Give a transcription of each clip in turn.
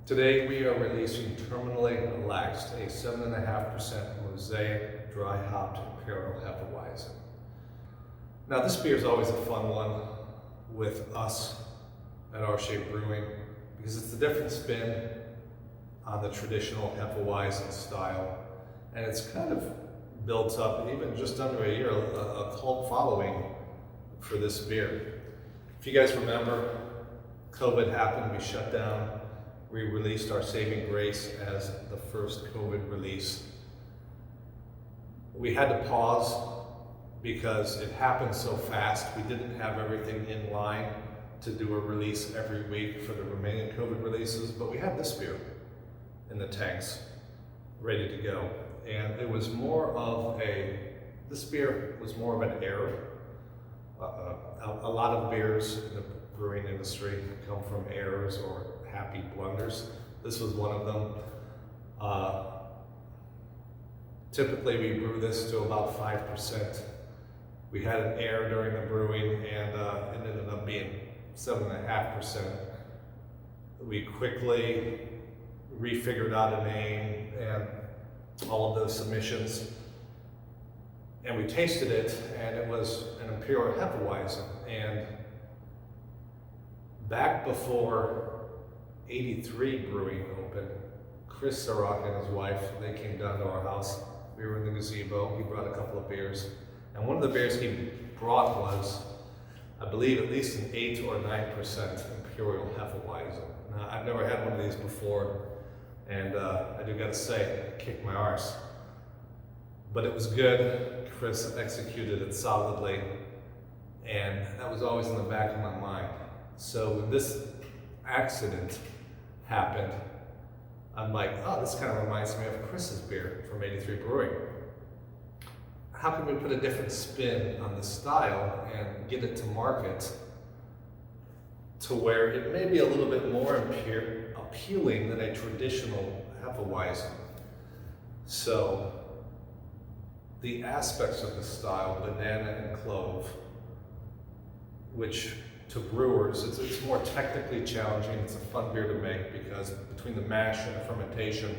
Today we are releasing terminally relaxed, a 7.5% mosaic dry hopped imperial Hefeweizen. Now this beer is always a fun one with us at R.Shea Brewing because it's a different spin on the traditional Hefeweizen style, and it's kind of built up, even just under a year, a cult following for this beer. If you guys remember, COVID happened, we shut down. We released our Saving Grace as the first COVID release. We had to pause because it happened so fast. We didn't have everything in line to do a release every week for the remaining COVID releases, but we had this beer in the tanks ready to go. And it was more of this beer was more of an error. A lot of beers in the brewing industry come from errors or happy blunders. This was one of them. Typically we brew this to about 5%. We had an error during the brewing and it ended up being 7.5%. We quickly refigured out a name and all of those submissions, and we tasted it, and it was an imperial Hefeweizen. And back before 83 Brewing opened, Chris Sarok and his wife, they came down to our house. We were in the gazebo. He brought a couple of beers, and one of the beers he brought was, I believe, at least an 8 or 9% imperial Hefeweizen. Now, I've never had one of these before, and I do gotta say, it kicked my arse. But it was good. Chris executed it solidly, and that was always in the back of my mind. So when this accident happened, I'm like, oh, this kind of reminds me of Chris's beer from 83 Brewing. How can we put a different spin on the style and get it to market to where it may be a little bit more appealing than a traditional Hefeweizen? So the aspects of the style, banana and clove, which to brewers, it's more technically challenging. It's a fun beer to make because between the mash and the fermentation,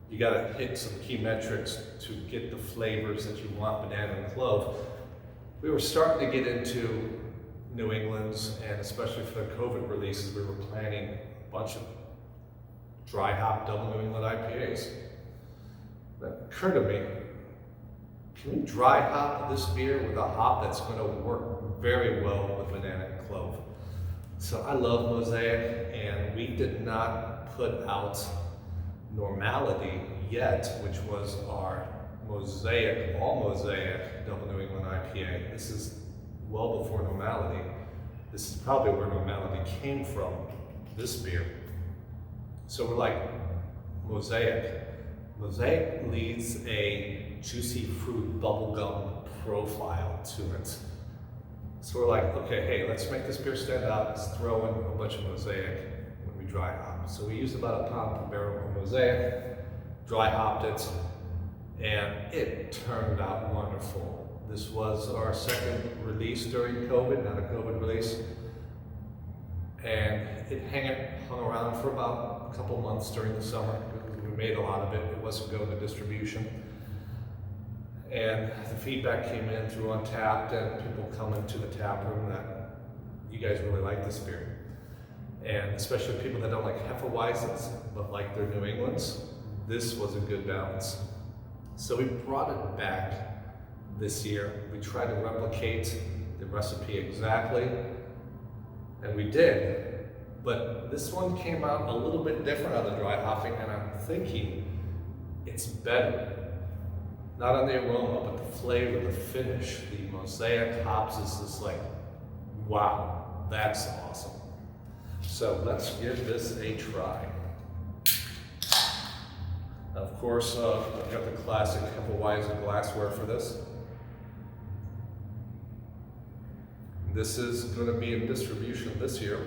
you gotta hit some key metrics to get the flavors that you want, banana and clove. We were starting to get into New England's, and especially for the COVID releases, we were planning a bunch of dry hop double New England IPAs. That occurred to me, can we dry hop this beer with a hop that's going to work very well with banana and clove? So I love Mosaic, and we did not put out Normality yet, which was our Mosaic, all Mosaic double New England IPA. This is well before Normality. This is probably where Normality came from, this beer. So we're like, Mosaic. Mosaic leads a juicy fruit bubblegum profile to it. So we're like, okay, hey, let's make this beer stand out. Let's throw in a bunch of Mosaic when we dry hop. So we used about a pound per barrel of Mosaic, dry hopped it, and it turned out wonderful. This was our second release during COVID, not a COVID release. And it hung around for about a couple months during the summer. We made a lot of it. It wasn't going to distribution. And the feedback came in through Untapped and people coming to the tap room that you guys really like this beer. And especially people that don't like Hefeweizens, but like their New Englands, this was a good balance. So we brought it back this year. We tried to replicate the recipe exactly, and we did. But this one came out a little bit different on the dry hopping, and I'm thinking it's better. Not on the aroma, but the flavor, the finish. The Mosaic hops is just like, wow, that's awesome. So let's give this a try. Of course, I've got the classic Hefeweizen glassware for this. This is going to be in distribution this year.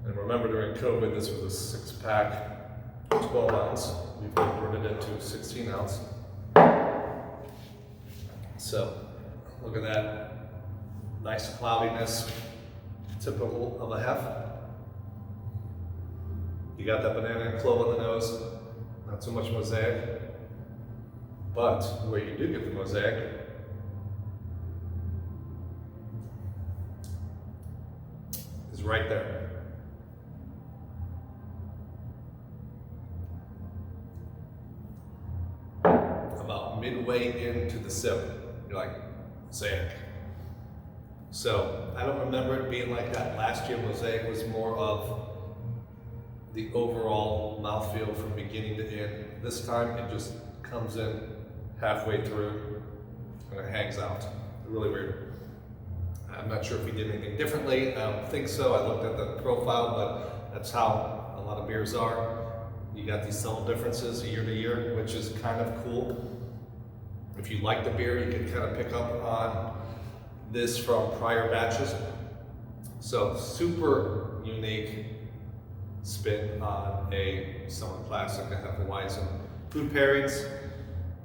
And remember, during COVID, this was a 6-pack, 12 ounce. We've converted it to 16 ounce. So, look at that. Nice cloudiness, typical of a Hef. You got that banana and clove on the nose, not so much mosaic. But where you do get the mosaic is right there. About midway into the sip, you're like, mosaic. So I don't remember it being like that. Last year, mosaic was more of the overall mouthfeel from beginning to end. This time, it just comes in halfway through and it hangs out. Really weird. I'm not sure if we did anything differently. I don't think so. I looked at the profile, but that's how a lot of beers are. You got these subtle differences year to year, which is kind of cool. If you like the beer, you can kind of pick up on this from prior batches. So super unique spin on a summer classic, a Hefeweizen. Food pairings.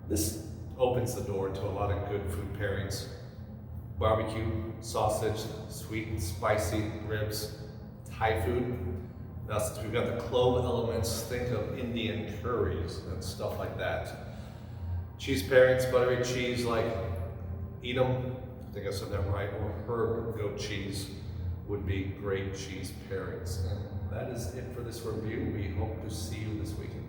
This opens the door to a lot of good food pairings. Barbecue, sausage, sweet and spicy ribs, Thai food. Now since we've got the clove elements, think of Indian curries and stuff like that. Cheese pairings, buttery cheese like Edam, I think I said that right, or herb goat cheese would be great cheese pairings. And that is it for this review. We hope to see you this weekend.